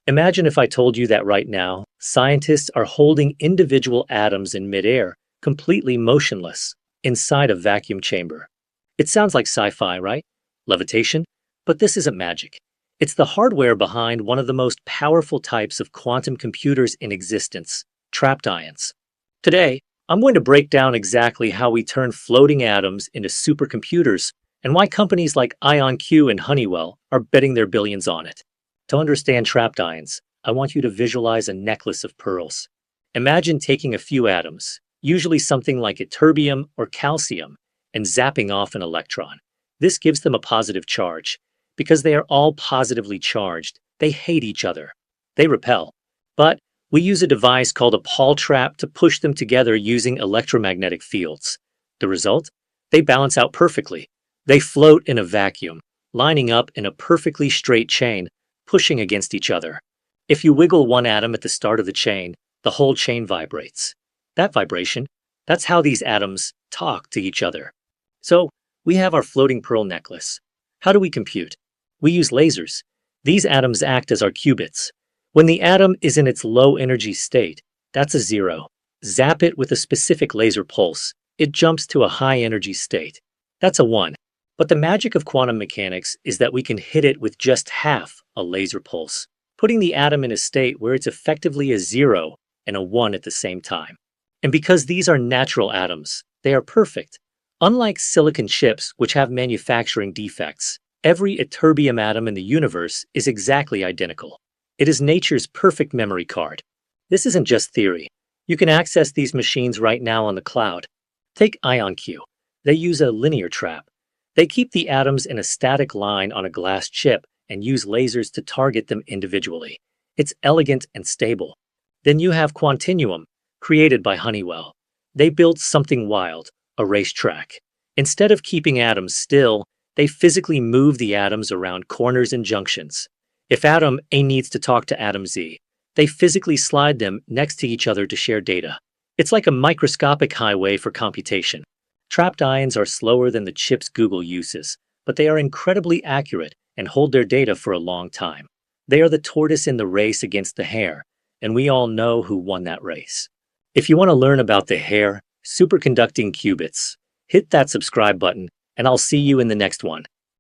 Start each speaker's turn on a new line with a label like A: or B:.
A: Imagine if I told you that right now, scientists are holding individual atoms in midair, completely motionless, inside a vacuum chamber. It sounds like sci-fi, right? Levitation? But this isn't magic. It's the hardware behind one of the most powerful types of quantum computers in existence, trapped ions. Today, I'm going to break down exactly how we turn floating atoms into supercomputers and why companies like IonQ and Honeywell are betting their billions on it. To understand trapped ions, I want you to visualize a necklace of pearls. Imagine taking a few atoms, usually something like ytterbium or calcium, and zapping off an electron. This gives them a positive charge. Because they are all positively charged, they hate each other. They repel. But we use a device called a Paul trap to push them together using electromagnetic fields. The result? They balance out perfectly. They float in a vacuum, lining up in a perfectly straight chain, pushing against each other. If you wiggle one atom at the start of the chain, the whole chain vibrates. That vibration, that's how these atoms talk to each other. So, we have our floating pearl necklace. How do we compute? We use lasers. These atoms act as our qubits. When the atom is in its low energy state, that's a 0. Zap it with a specific laser pulse. It jumps to a high energy state. That's a 1. But the magic of quantum mechanics is that we can hit it with just half a laser pulse, putting the atom in a state where it's effectively a 0 and a 1 at the same time. And because these are natural atoms, they are perfect. Unlike silicon chips, which have manufacturing defects, every ytterbium atom in the universe is exactly identical. It is nature's perfect memory card. This isn't just theory. You can access these machines right now on the cloud. Take IonQ. They use a linear trap. They keep the atoms in a static line on a glass chip and use lasers to target them individually. It's elegant and stable. Then you have Quantinuum, created by Honeywell. They built something wild, a racetrack. Instead of keeping atoms still, they physically move the atoms around corners and junctions. If atom A needs to talk to atom Z, they physically slide them next to each other to share data. It's like a microscopic highway for computation. Trapped ions are slower than the chips Google uses, but they are incredibly accurate and hold their data for a long time. They are the tortoise in the race against the hare, and we all know who won that race. If you want to learn about the hare, superconducting qubits, hit that subscribe button, and I'll see you in the next one.